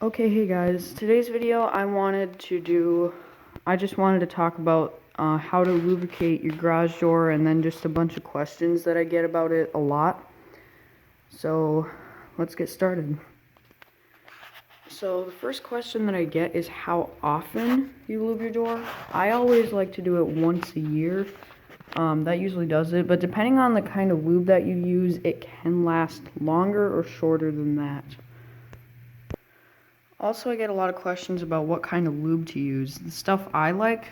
Okay, hey guys, today's video I just wanted to talk about how to lubricate your garage door, and then just a bunch of questions that I get about it a lot. So let's get started. So the first question that I get is how often you lube your door. I always like to do it once a year. That usually does it, but depending on the kind of lube that you use, it can last longer or shorter than that. Also, I get a lot of questions about what kind of lube to use. The stuff I like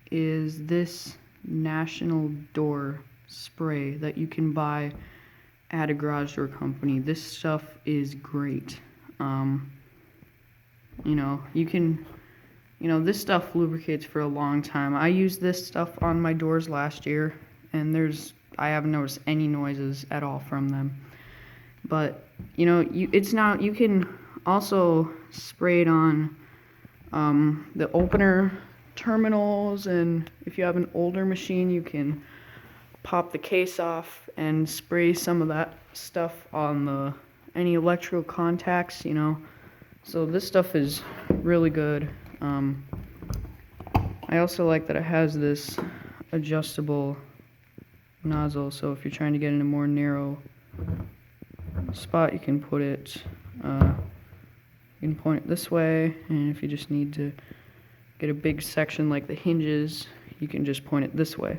is this National Door spray that you can buy at a garage door company. This stuff is great. This stuff lubricates for a long time. I used this stuff on my doors last year, and I haven't noticed any noises at all from them. But you can also spray it on the opener terminals, and if you have an older machine, you can pop the case off and spray some of that stuff on any electrical contacts, So this stuff is really good. I also like that it has this adjustable nozzle, so if you're trying to get in a more narrow spot, you can put it, you can point it this way, and if you just need to get a big section like the hinges, you can just point it this way.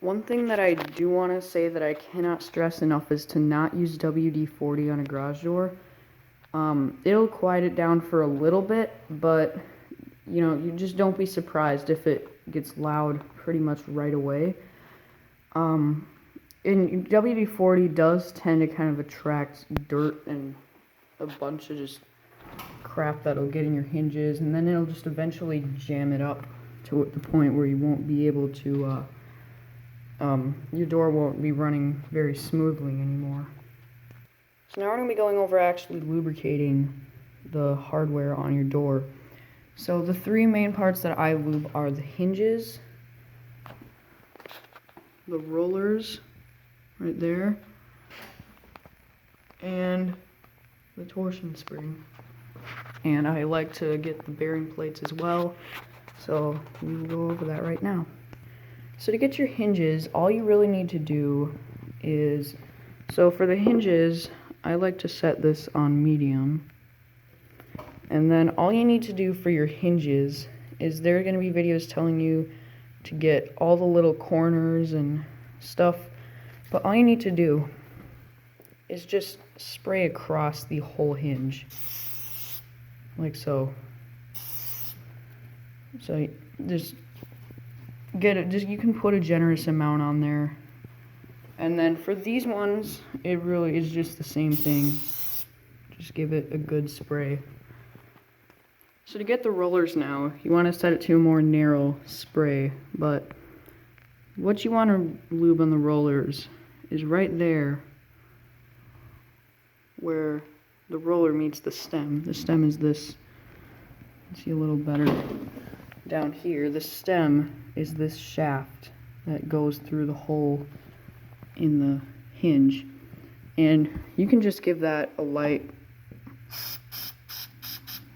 One thing that I do want to say that I cannot stress enough is to not use WD-40 on a garage door. It'll quiet it down for a little bit, but you just don't be surprised if it gets loud pretty much right away. And WD-40 does tend to kind of attract dirt and a bunch of just crap that'll get in your hinges, and then it'll just eventually jam it up to the point where you won't be able to, your door won't be running very smoothly anymore. So now we're going to be going over actually lubricating the hardware on your door. So the three main parts that I lube are the hinges, the rollers right there, and the torsion spring. And I like to get the bearing plates as well, so we will go over that right now. So to get your hinges, all you really need to do is, so for the hinges, I like to set this on medium. And then all you need to do for your hinges is there are going to be videos telling you to get all the little corners and stuff, but all you need to do is just spray across the whole hinge, like so. So just you can put a generous amount on there. And then for these ones, it really is just the same thing. Just give it a good spray. So to get the rollers now, you want to set it to a more narrow spray, but what you want to lube on the rollers is right there where the roller meets the stem. The stem is this. See a little better down here. The stem is this shaft that goes through the hole in the hinge, and you can just give that a light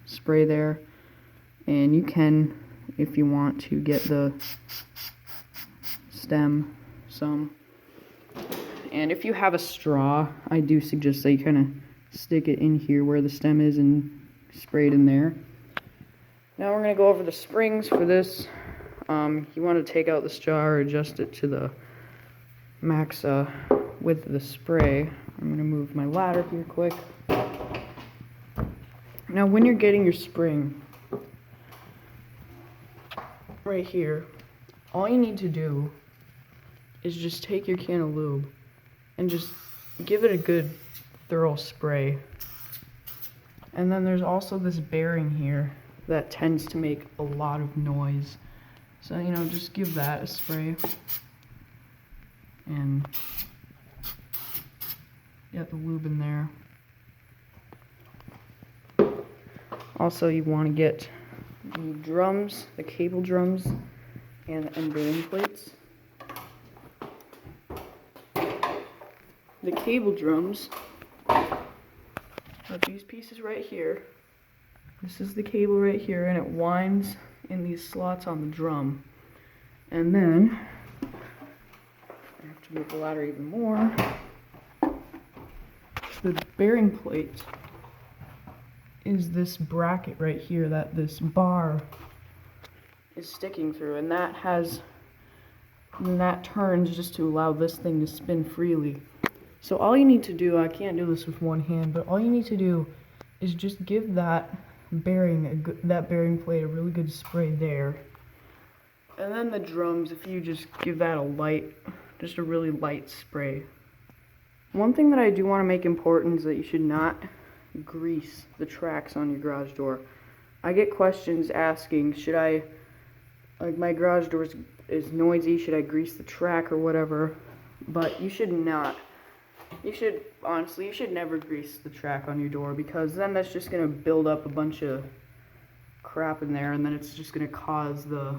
spray there, and you can, if you want to, get the stem some. And if you have a straw, I do suggest that you kind of stick it in here where the stem is and spray it in there. Now we're going to go over the springs for this. You want to take out the straw or adjust it to the max width of the spray. I'm going to move my ladder here quick. Now when you're getting your spring right here, all you need to do is just take your can of lube and just give it a good thorough spray. And then there's also this bearing here that tends to make a lot of noise, so just give that a spray and get the lube in there. Also, you want to get the drums, the cable drums, and the end bearing plates. The cable drums are these pieces right here, This is the cable right here, and it winds in these slots on the drum. And then, I have to move the ladder even more. The bearing plate is this bracket right here that this bar is sticking through, and that turns just to allow this thing to spin freely. So all you need to do, I can't do this with one hand, but all you need to do is just give that bearing plate a really good spray there. And then the drums, if you just give that just a really light spray. One thing that I do want to make important is that you should not grease the tracks on your garage door. I get questions asking, should I, like my garage door is noisy, should I grease the track or whatever? But you should not. You should never grease the track on your door, because then that's just going to build up a bunch of crap in there, and then it's just going to cause the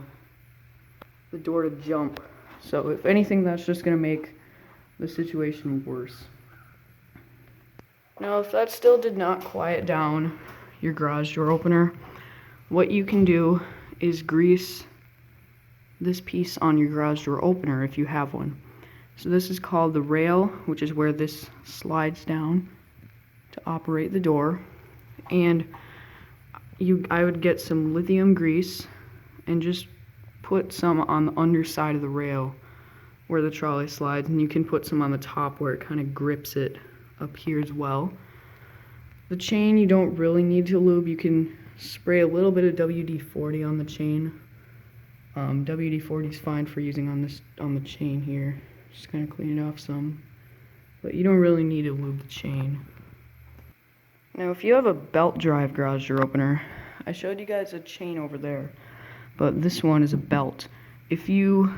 door to jump. So if anything, that's just going to make the situation worse. Now, if that still did not quiet down your garage door opener, what you can do is grease this piece on your garage door opener if you have one. So this is called the rail, which is where this slides down to operate the door. And I would get some lithium grease and just put some on the underside of the rail where the trolley slides, and you can put some on the top where it kind of grips it up here as well. The chain you don't really need to lube. You can spray a little bit of WD-40 on the chain. WD-40 is fine for using on the chain here. Just kind of clean it off some, but you don't really need to lube the chain. Now, if you have a belt drive garage door opener, I showed you guys a chain over there, but this one is a belt. If you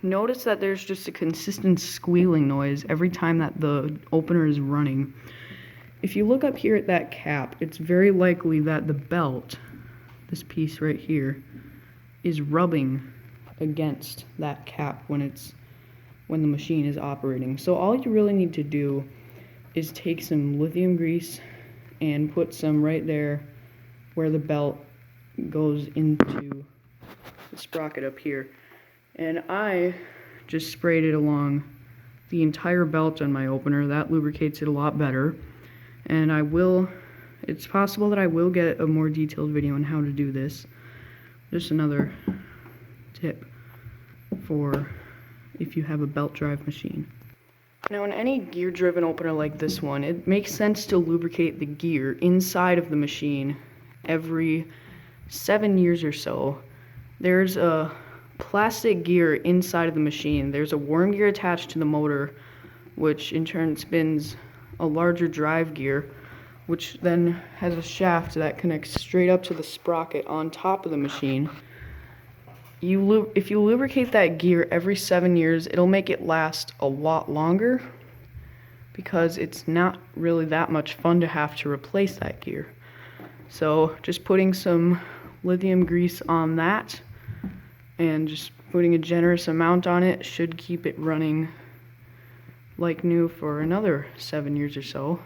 notice that there's just a consistent squealing noise every time that the opener is running, if you look up here at that cap, it's very likely that the belt, this piece right here, is rubbing against that cap when the machine is operating. So all you really need to do is take some lithium grease and put some right there where the belt goes into the sprocket up here. And I just sprayed it along the entire belt on my opener. That lubricates it a lot better. And it's possible that I will get a more detailed video on how to do this. Just another tip for if you have a belt drive machine. Now, in any gear-driven opener like this one, it makes sense to lubricate the gear inside of the machine every 7 years or so. There's a plastic gear inside of the machine. There's a worm gear attached to the motor, which in turn spins a larger drive gear, which then has a shaft that connects straight up to the sprocket on top of the machine. If you lubricate that gear every 7 years, it'll make it last a lot longer, because it's not really that much fun to have to replace that gear. So just putting some lithium grease on that and just putting a generous amount on it should keep it running like new for another 7 years or so.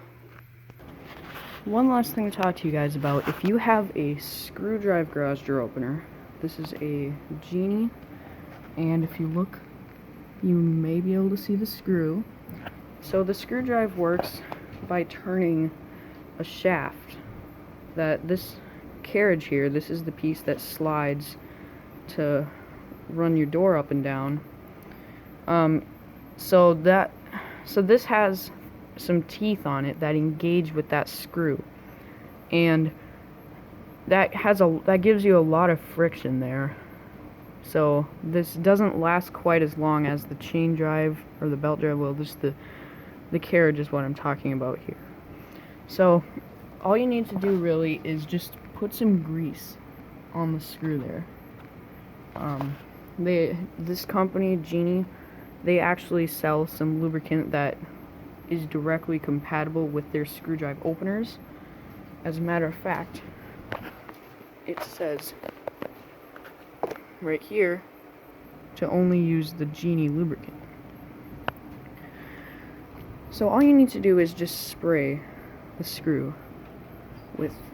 One last thing to talk to you guys about: if you have a screw drive garage door opener, this is a Genie, and if you look, you may be able to see the screw. So the screw drive works by turning a shaft. That this carriage here, this is the piece that slides to run your door up and down. So this has some teeth on it that engage with that screw, and that gives you a lot of friction there. So this doesn't last quite as long as the chain drive or the belt drive will. Just the carriage is what I'm talking about here. So all you need to do really is just put some grease on the screw there. This company, Genie, they actually sell some lubricant that is directly compatible with their screw drive openers. As a matter of fact, it says right here to only use the Genie lubricant. So all you need to do is just spray the screw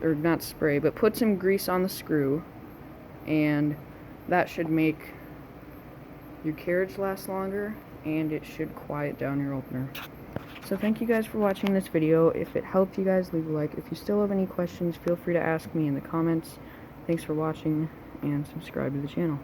or not spray, but put some grease on the screw, and that should make your carriage last longer, and it should quiet down your opener. So thank you guys for watching this video. If it helped you guys, leave a like. If you still have any questions, feel free to ask me in the comments. Thanks for watching, and subscribe to the channel.